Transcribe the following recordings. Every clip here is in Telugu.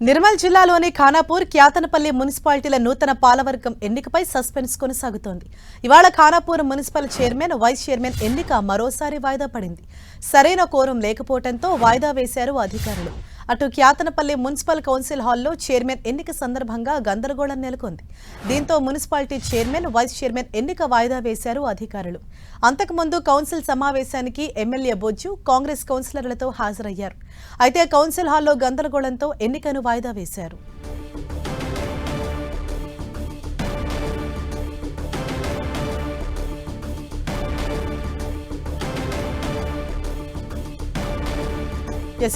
నిర్మల్ జిల్లాలోని ఖానాపూర్, క్యాతనపల్లి మున్సిపాలిటీల నూతన పాలవర్గం ఎన్నికపై సస్పెన్స్ కొనసాగుతోంది. ఇవాళ Khanapur municipal chairman, vice chairman ఎన్నిక మరోసారి వాయిదా పడింది. సరైన కోరం లేకపోవడంతో వాయిదా వేశారు అధికారులు. అటు క్యాతనపల్లి మున్సిపల్ కౌన్సిల్ హాల్లో చైర్మన్ ఎన్నిక సందర్భంగా గందరగోళం నెలకొంది. దీంతో మున్సిపాలిటీ చైర్మన్, వైస్ చైర్మన్ ఎన్నిక వాయిదా వేశారు అధికారులు. అంతకుముందు కౌన్సిల్ సమావేశానికి ఎమ్మెల్యే బొజ్జు, కాంగ్రెస్ కౌన్సిలర్లతో హాజరయ్యారు. అయితే కౌన్సిల్ హాల్లో గందరగోళంతో ఎన్నికను వాయిదా వేశారు.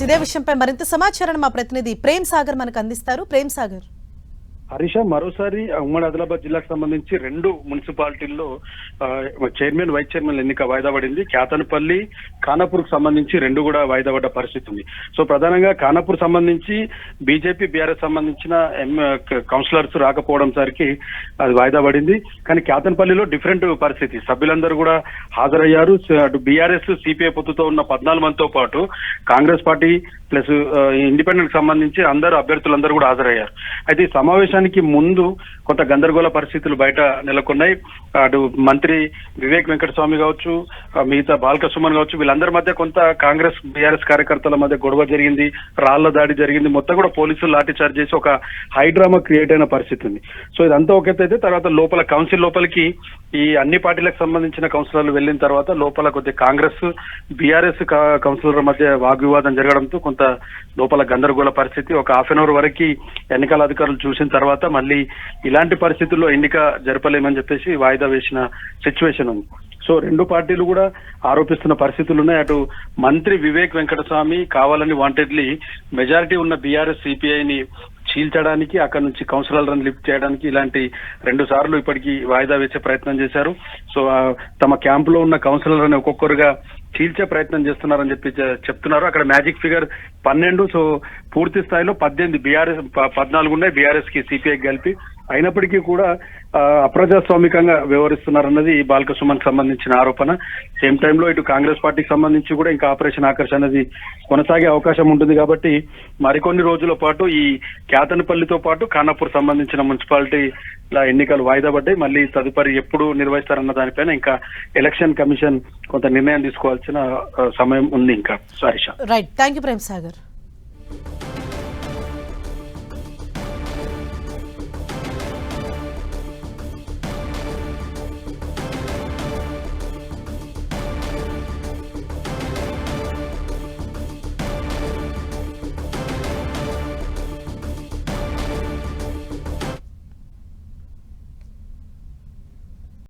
ఇదే విషయంపై మరింత సమాచారం మా ప్రతినిధి ప్రేమ్ సాగర్ మనకు అందిస్తారు. ప్రేమ్ సాగర్. హరీష, మరోసారి ఉమ్మడి ఆదిలాబాద్ జిల్లాకు సంబంధించి 2 మున్సిపాలిటీల్లో చైర్మన్, వైస్ చైర్మన్ ఎన్నిక వాయిదా పడింది. క్యాతనపల్లి, ఖానాపూర్ కు సంబంధించి 2 కూడా వాయిదా పడ్డ పరిస్థితి ఉంది. సో ప్రధానంగా ఖానాపూర్ సంబంధించి బీజేపీ, బీఆర్ఎస్ సంబంధించిన కౌన్సిలర్స్ రాకపోవడం సరికి అది వాయిదా పడింది. కానీ క్యాతనపల్లిలో డిఫరెంట్ పరిస్థితి, సభ్యులందరూ కూడా హాజరయ్యారు. అటు బీఆర్ఎస్, సిపిఐ పొత్తుతో ఉన్న 14 మందితో పాటు కాంగ్రెస్ పార్టీ ప్లస్ ఇండిపెండెంట్ సంబంధించి అందరూ అభ్యర్థులందరూ కూడా హాజరయ్యారు. అయితే ఈ సమావేశానికి ముందు కొంత గందరగోళ పరిస్థితులు బయట నెలకొన్నాయి. అటు మంత్రి వివేక్ వెంకటస్వామి కావచ్చు, మిగతా బాల్క సుమన్ కావచ్చు, వీళ్ళందరి మధ్య కొంత కాంగ్రెస్, బీఆర్ఎస్ కార్యకర్తల మధ్య గొడవ జరిగింది, రాళ్ల దాడి జరిగింది. మొత్తం కూడా పోలీసులు లాఠీ చార్జ్ చేసి ఒక హైడ్రామా క్రియేట్ అయిన పరిస్థితి ఉంది. సో ఇదంతా ఒక ఎత్తు అయితే, తర్వాత లోపల కౌన్సిల్ లోపలికి ఈ అన్ని పార్టీలకు సంబంధించిన కౌన్సిలర్లు వెళ్లిన తర్వాత లోపల కొద్దిగా కాంగ్రెస్, బీఆర్ఎస్ కౌన్సిలర్ మధ్య వాగ్వివాదం జరగడంతో కొంత లోపల గందరగోళ పరిస్థితి. ఒక హాఫ్ అన్ అవర్ వరకు ఎన్నికల అధికారులు చూసిన తర్వాత మళ్ళీ ఇలాంటి పరిస్థితుల్లో ఎన్నిక జరపలేమని చెప్పేసి వాయిదా వేసిన సిచ్యువేషన్ ఉంది. సో 2 పార్టీలు కూడా ఆరోపిస్తున్న పరిస్థితులు ఉన్నాయి. అటు మంత్రి వివేక్ వెంకటస్వామి కావాలని వాంటెడ్లీ మెజారిటీ ఉన్న బీఆర్ఎస్, సిపిఐని చీల్చడానికి, అక్కడ నుంచి కౌన్సిలర్లను లిఫ్ట్ చేయడానికి ఇలాంటి 2 సార్లు ఇప్పటికీ వాయిదా వేసే ప్రయత్నం చేశారు. సో తమ క్యాంపులో ఉన్న కౌన్సిలర్లను ఒక్కొక్కరుగా చీల్చే ప్రయత్నం చేస్తున్నారని చెప్పి చెప్తున్నారు. అక్కడ మ్యాజిక్ ఫిగర్ 12. సో పూర్తి స్థాయిలో 18 బీఆర్ఎస్, 14 ఉన్నాయి బీఆర్ఎస్ కి, సిపిఐ కలిపి. అయినప్పటికీ కూడా అప్రజాస్వామికంగా వ్యవహరిస్తున్నారన్నది బాల్క సుమన్ సంబంధించిన ఆరోపణ. సేమ్ టైంలో ఇటు కాంగ్రెస్ పార్టీకి సంబంధించి కూడా ఇంకా ఆపరేషన్ ఆకర్ష్ అనేది కొనసాగే అవకాశం ఉంటుంది. కాబట్టి మరికొన్ని రోజుల పాటు ఈ క్యాతనపల్లితో పాటు ఖానాపూర్ సంబంధించిన మున్సిపాలిటీల ఎన్నికలు వాయిదా పడ్డాయి. మళ్ళీ తదుపరి ఎప్పుడు నిర్వహిస్తారన్న దానిపైన ఇంకా ఎలక్షన్ కమిషన్ కొంత నిర్ణయం తీసుకోవాల్సిన సమయం ఉంది ఇంకా. Sorry. Right, thank you Prem Sagar.